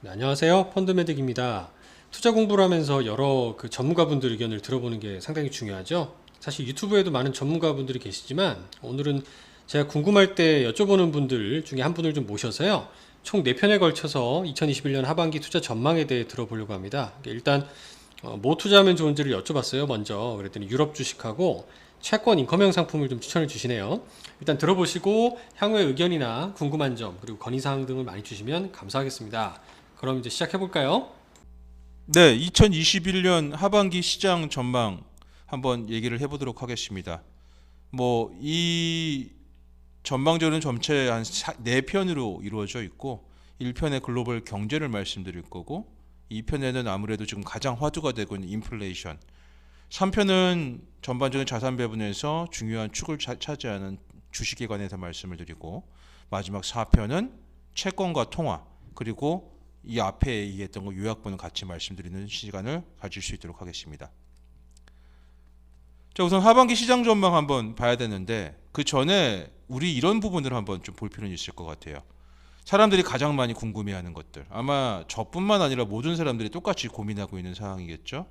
네, 안녕하세요. 펀드메딕입니다. 투자 공부를 하면서 여러 전문가분들 의견을 들어보는 게 상당히 중요하죠. 사실 유튜브에도 많은 전문가분들이 계시지만 오늘은 제가 궁금할 때 여쭤보는 분들 중에 한 분을 좀 모셔서요. 총 4편에 걸쳐서 2021년 하반기 투자 전망에 대해 들어보려고 합니다. 일단 뭐 투자하면 좋은지를 여쭤봤어요. 먼저 그랬더니 유럽 주식하고 채권 인커명 상품을 좀 추천해 주시네요. 일단 들어보시고 향후의 의견이나 궁금한 점 그리고 건의사항 등을 많이 주시면 감사하겠습니다. 그럼 이제 시작해 볼까요? 네, 2021년 하반기 시장 전망 한번 얘기를 해보도록 하겠습니다. 이 전망전은 전체 한 4편으로 이루어져 있고 1편에 글로벌 경제를 말씀드릴 거고 2편에는 아무래도 지금 가장 화두가 되고 있는 인플레이션, 3편은 전반적인 자산 배분에서 중요한 축을 차지하는 주식에 관해서 말씀을 드리고 마지막 4편은 채권과 통화 그리고 이 앞에 얘기했던 거 요약본을 같이 말씀드리는 시간을 가질 수 있도록 하겠습니다. 자, 우선 하반기 시장 전망 한번 봐야 되는데 그 전에 우리 이런 부분을 한번 좀 볼 필요는 있을 것 같아요. 사람들이 가장 많이 궁금해하는 것들, 아마 저뿐만 아니라 모든 사람들이 똑같이 고민하고 있는 상황이겠죠.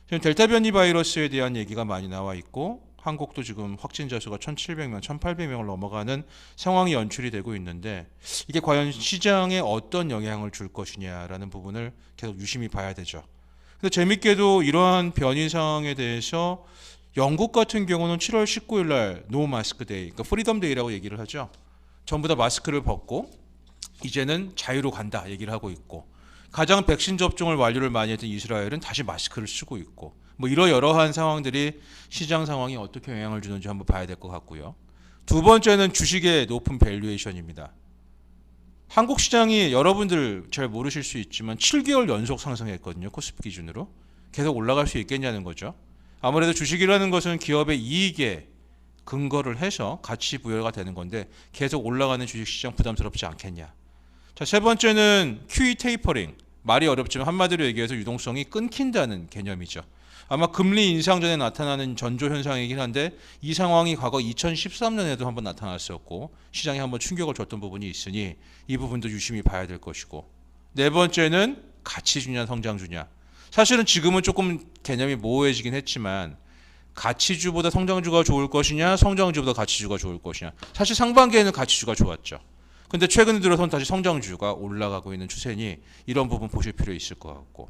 지금 델타 변이 바이러스에 대한 얘기가 많이 나와 있고 한국도 지금 확진자 수가 1,700명, 1,800명을 넘어가는 상황이 연출이 되고 있는데 이게 과연 시장에 어떤 영향을 줄 것이냐라는 부분을 계속 유심히 봐야 되죠. 근데 재밌게도 이러한 변이 상황에 대해서 영국 같은 경우는 7월 19일 날 노 마스크 데이, 그러니까 프리덤 데이라고 얘기를 하죠. 전부 다 마스크를 벗고 이제는 자유로 간다 얘기를 하고 있고, 가장 백신 접종을 완료를 많이 했던 이스라엘은 다시 마스크를 쓰고 있고, 이러여러한 상황들이 시장 상황에 어떻게 영향을 주는지 한번 봐야 될 것 같고요. 두 번째는 주식의 높은 밸류에이션입니다. 한국 시장이 여러분들 잘 모르실 수 있지만 7개월 연속 상승했거든요. 코스피 기준으로. 계속 올라갈 수 있겠냐는 거죠. 아무래도 주식이라는 것은 기업의 이익에 근거를 해서 가치 부여가 되는 건데 계속 올라가는 주식시장 부담스럽지 않겠냐. 자, 세 번째는 QE 테이퍼링. 말이 어렵지만 한마디로 얘기해서 유동성이 끊긴다는 개념이죠. 아마 금리 인상 전에 나타나는 전조 현상이긴 한데 이 상황이 과거 2013년에도 한번 나타났었고 시장에 한번 충격을 줬던 부분이 있으니 이 부분도 유심히 봐야 될 것이고, 네 번째는 가치주냐 성장주냐. 사실은 지금은 조금 개념이 모호해지긴 했지만 가치주보다 성장주가 좋을 것이냐 성장주보다 가치주가 좋을 것이냐. 사실 상반기에는 가치주가 좋았죠. 근데 최근 들어서는 다시 성장주가 올라가고 있는 추세니 이런 부분 보실 필요 있을 것 같고,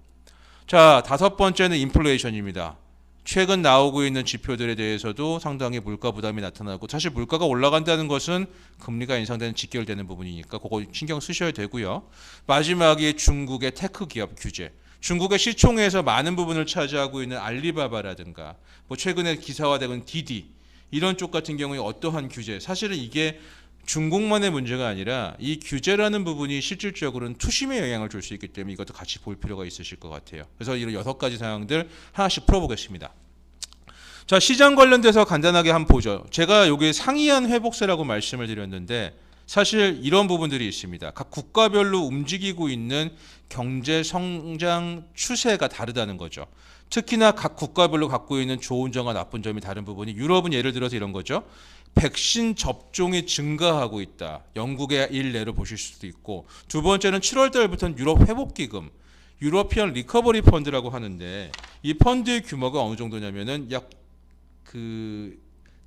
자, 다섯 번째는 인플레이션입니다. 최근 나오고 있는 지표들에 대해서도 상당히 물가 부담이 나타나고, 사실 물가가 올라간다는 것은 금리가 인상되는 직결되는 부분이니까 그거 신경 쓰셔야 되고요. 마지막에 중국의 테크 기업 규제. 중국의 시총에서 많은 부분을 차지하고 있는 알리바바라든가 최근에 기사화되는 디디 이런 쪽 같은 경우에 어떠한 규제, 사실은 이게 중국만의 문제가 아니라 이 규제라는 부분이 실질적으로는 투심에 영향을 줄 수 있기 때문에 이것도 같이 볼 필요가 있으실 것 같아요. 그래서 이런 6가지 사항들 하나씩 풀어보겠습니다. 자, 시장 관련돼서 간단하게 한번 보죠. 제가 여기 상이한 회복세라고 말씀을 드렸는데 사실 이런 부분들이 있습니다. 각 국가별로 움직이고 있는 경제 성장 추세가 다르다는 거죠. 특히나 각 국가별로 갖고 있는 좋은 점과 나쁜 점이 다른 부분이, 유럽은 예를 들어서 이런 거죠. 백신 접종이 증가하고 있다. 영국의 일례로 보실 수도 있고, 두 번째는 7월 달부터는 유럽 회복기금, 유러피언 리커버리 펀드라고 하는데 이 펀드의 규모가 어느 정도냐면은 약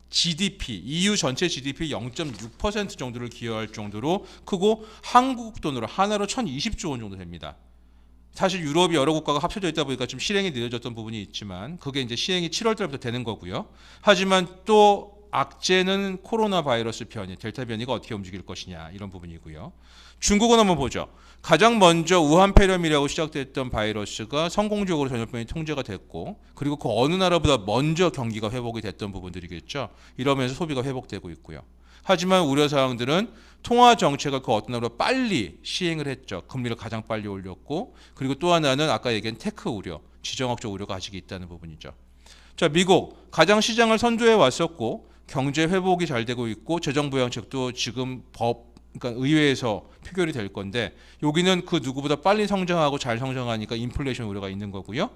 GDP, EU 전체 GDP 0.6% 정도를 기여할 정도로 크고 한국 돈으로 하나로 1,020조 원 정도 됩니다. 사실 유럽이 여러 국가가 합쳐져 있다 보니까 좀 실행이 늦어졌던 부분이 있지만 그게 이제 시행이 7월 달부터 되는 거고요. 하지만 또 악재는 코로나 바이러스 변이, 델타 변이가 어떻게 움직일 것이냐 이런 부분이고요. 중국은 한번 보죠. 가장 먼저 우한 폐렴이라고 시작됐던 바이러스가 성공적으로 전염병이 통제가 됐고, 그리고 그 어느 나라보다 먼저 경기가 회복이 됐던 부분들이겠죠. 이러면서 소비가 회복되고 있고요. 하지만 우려사항들은 통화 정책을 그 어떤 나라보다 빨리 시행을 했죠. 금리를 가장 빨리 올렸고, 그리고 또 하나는 아까 얘기한 테크 우려, 지정학적 우려가 아직 있다는 부분이죠. 자, 미국 가장 시장을 선도해 왔었고 경제 회복이 잘 되고 있고 재정 부양책도 지금 법 그러니까 의회에서 표결이 될 건데 여기는 그 누구보다 빨리 성장하고 잘 성장하니까 인플레이션 우려가 있는 거고요.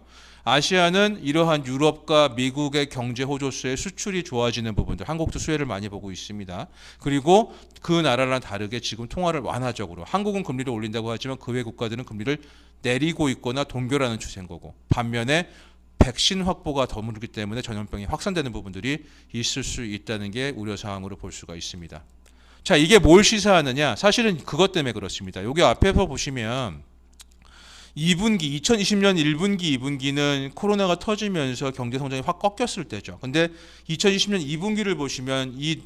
아시아는 이러한 유럽과 미국의 경제 호조세의 수출이 좋아지는 부분들, 한국도 수혜를 많이 보고 있습니다. 그리고 그 나라랑 다르게 지금 통화를 완화적으로, 한국은 금리를 올린다고 하지만 그 외 국가들은 금리를 내리고 있거나 동결하는 추세인 거고, 반면에 백신 확보가 더무르기 때문에 전염병이 확산되는 부분들이 있을 수 있다는 게 우려사항으로 볼 수가 있습니다. 자, 이게 뭘 시사하느냐? 사실은 그것 때문에 그렇습니다. 여기 앞에서 보시면 2분기, 2020년 1분기, 2분기는 코로나가 터지면서 경제 성장이 확 꺾였을 때죠. 근데 2020년 2분기를 보시면 이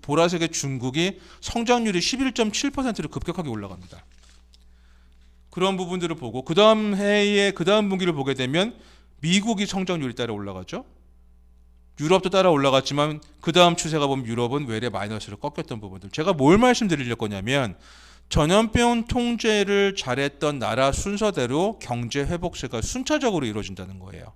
보라색의 중국이 성장률이 11.7%로 급격하게 올라갑니다. 그런 부분들을 보고 그 다음 해에 그 다음 분기를 보게 되면 미국이 성장률이 따라 올라가죠. 유럽도 따라 올라갔지만 그 다음 추세가 보면 유럽은 외래 마이너스로 꺾였던 부분들. 제가 뭘 말씀드릴 거냐면 전염병 통제를 잘했던 나라 순서대로 경제 회복세가 순차적으로 이루어진다는 거예요.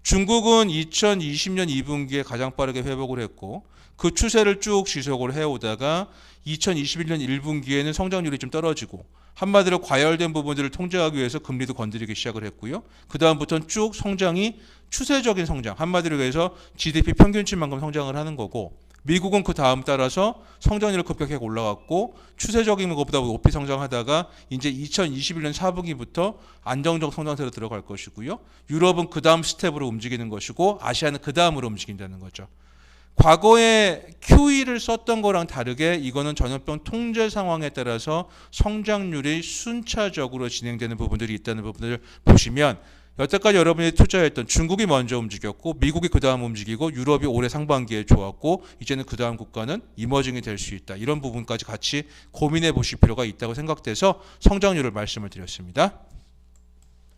중국은 2020년 2분기에 가장 빠르게 회복을 했고 그 추세를 쭉 지속을 해오다가 2021년 1분기에는 성장률이 좀 떨어지고 한마디로 과열된 부분들을 통제하기 위해서 금리도 건드리기 시작을 했고요. 그 다음부터는 쭉 성장이 추세적인 성장, 한마디로 해서 GDP 평균치만큼 성장을 하는 거고 미국은 그 다음 따라서 성장률을 급격하게 올라갔고 추세적인 것보다 높이 성장하다가 이제 2021년 4분기부터 안정적 성장세로 들어갈 것이고요. 유럽은 그 다음 스텝으로 움직이는 것이고 아시아는 그 다음으로 움직인다는 거죠. 과거에 QE를 썼던 거랑 다르게 이거는 전염병 통제 상황에 따라서 성장률이 순차적으로 진행되는 부분들이 있다는 부분을 보시면 여태까지 여러분이 투자했던 중국이 먼저 움직였고 미국이 그 다음 움직이고 유럽이 올해 상반기에 좋았고 이제는 그 다음 국가는 이머징이 될 수 있다. 이런 부분까지 같이 고민해 보실 필요가 있다고 생각돼서 성장률을 말씀을 드렸습니다.